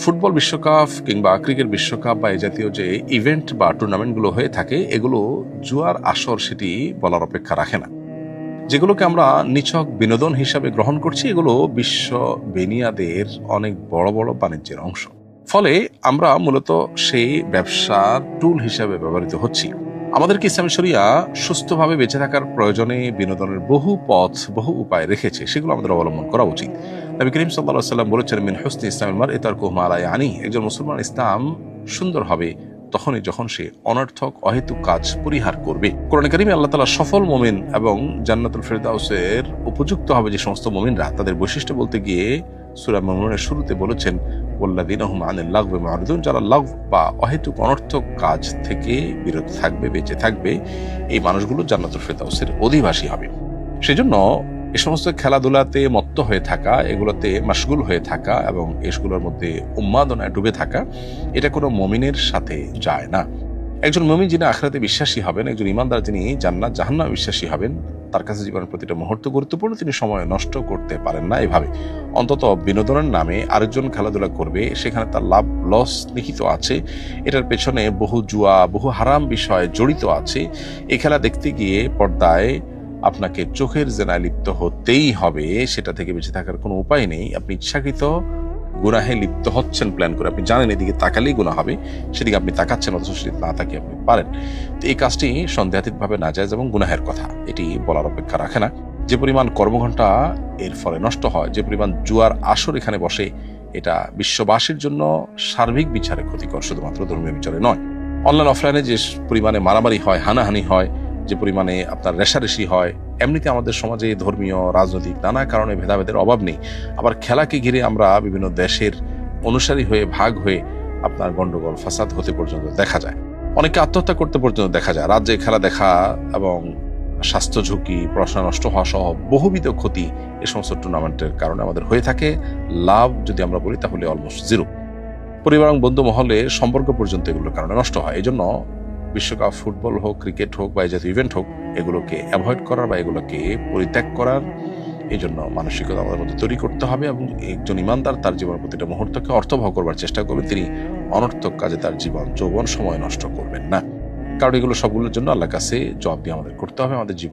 Football বিশ্বকাপ কিংবা cricket বিশ্বকাপ বা এই জাতীয় যে ইভেন্ট বা টুর্নামেন্টগুলো হয়ে থাকে, এগুলো জুয়ার আসর সেটি বলার অপেক্ষা রাখে না। যেগুলোকে আমরা নিছক বিনোদন হিসাবে গ্রহণ করছি, এগুলো বিশ্ব বেনিয়াদের অনেক বড় বড় বাণিজ্যের অংশ। ফলে আমরা মূলত সেই ব্যবসার টুল হিসাবে ব্যবহৃত হচ্ছি। আমাদেরকে ইসলামী শরিয়া সুস্থভাবে বেঁচে থাকার প্রয়োজনে বিনোদনের বহু পথ, বহু উপায় রেখেছে, সেগুলো আমাদের অবলম্বন করা উচিত। নবী করিম সাল্লাল্লাহু আলাইহি ওয়াসাল্লাম বলেছেন, মিন হুসনি ইসলামিল মারই তারকুহু মা লা ইয়ানি। একজন মুসলমান ইসলাম সুন্দর হবে তখনই যখন সে অনর্থক অহেতুক কাজ পরিহার করবে। কোরআন কারিমে আল্লাহ তাআলা সফল মুমিন এবং জান্নাতুল ফেরদাউসের উপযুক্ত হবে যে সমস্ত মুমিনরা, তাদের বৈশিষ্ট্য বলতে গিয়ে সূরা মুমিনুনের শুরুতে বলেছেন, ওয়াল্লাযীনা হুম আনিল লাগবি মুরিদুন, যারা লাগব বা অহেতুক অনর্থক কাজ থেকে বিরত থাকবে, বেঁচে থাকবে, এই মানুষগুলো জান্নাতুল ফেরদাউসের অধিবাসী হবে। সেজন্য এ সমস্ত খেলাধুলাতে মত্ত হয়ে থাকা, এগুলোতে মাশগুল হয়ে থাকা এবং এগুলোর মধ্যে উন্মাদনায় ডুবে থাকা, এটা কোনো মুমিনের সাথে যায় না। একজন মুমিন যিনি আখিরাতে বিশ্বাসী হবেন, একজন ইমানদার যিনি জান্নাত জাহান্নামে বিশ্বাসী হবেন, তার কাছে জীবনের প্রতিটা মুহূর্ত গুরুত্বপূর্ণ। তিনি সময় নষ্ট করতে পারেন না এভাবে। অন্তত বিনোদনের নামে আরেকজন খেলাধুলা করবে, সেখানে তার লাভ লস নিহিত আছে, এটার পেছনে বহু জুয়া, বহু হারাম বিষয় জড়িত আছে। এই খেলা দেখতে গিয়ে পর্দায় আপনাকে চোখের জেনায় লিপ্ত হতেই হবে, সেটা থেকে বেঁচে থাকার কোনো উপায় নেই। আপনি ইচ্ছাকৃত গুনাহে লিপ্ত হচ্ছেন প্ল্যান করে, আপনি জানেন এদিকে তাকালেই গুনাহ হবে, সেদিকে আপনি তাকাচ্ছেন, অথচ সেদিকে না তাকিয়ে আপনি পারেন। তো এই কাজটি সন্দেহাতীতভাবে নাজায়েজ এবং গুনাহের কথা, এটি বলার অপেক্ষা রাখে না। যে পরিমাণ কর্মঘণ্টা এর ফলে নষ্ট হয়, যে পরিমাণ জুয়ার আসর এখানে বসে, এটা বিশ্ববাসীর জন্য সার্বিক বিচারে ক্ষতিকর, শুধুমাত্র ধর্মীয় বিচারে নয়। অনলাইন অফলাইনে যে পরিমাণে মারামারি হয়, হানাহানি হয়, যে পরিমাণে আপনার রেশারেশি হয়, এমনিতে আমাদের সমাজে ধর্মীয়, রাজনৈতিক নানা কারণে ভেদাভেদের অভাব নেই। আবার খেলাকে ঘিরে আমরা বিভিন্ন দেশের অনুসারী হয়ে ভাগ হয়ে আপনার গন্ডগোল ফাসাদ হতে পর্যন্ত দেখা যায়, অনেকে আত্মহত্যা করতে পর্যন্ত দেখা যায়। রাজ্যে খেলা দেখা এবং স্বাস্থ্য ঝুঁকি, পড়াশোনা নষ্ট হওয়া সহ বহুবিধ ক্ষতি এই সমস্ত টুর্নামেন্টের কারণে আমাদের হয়ে থাকে। লাভ যদি আমরা বলি তাহলে অলমোস্ট জিরো। পরিবার এবং বন্ধু মহলে সম্পর্ক পর্যন্ত এগুলোর কারণে নষ্ট হয়। এই জন্য বিশ্বকাপ ফুটবল হোক, ক্রিকেট হোক বা এই জাতীয় ইভেন্ট হোক, এগুলোকে অ্যাভয়েড করার বা এগুলোকে পরিত্যাগ করার এই জন্য মানসিকতা আমাদের মধ্যে তৈরি করতে হবে। এবং একজন ইমানদার তার জীবনের প্রতিটা মুহূর্তকে অর্থবহ করবার চেষ্টা করবেন। তিনি অনর্থক কাজে তার জীবন যৌবন সময় নষ্ট করবেন না, কারণ এগুলো সবগুলোর জন্য আল্লাহর কাছে জবাবদিহি আমাদের করতে হবে। আমাদের জীবন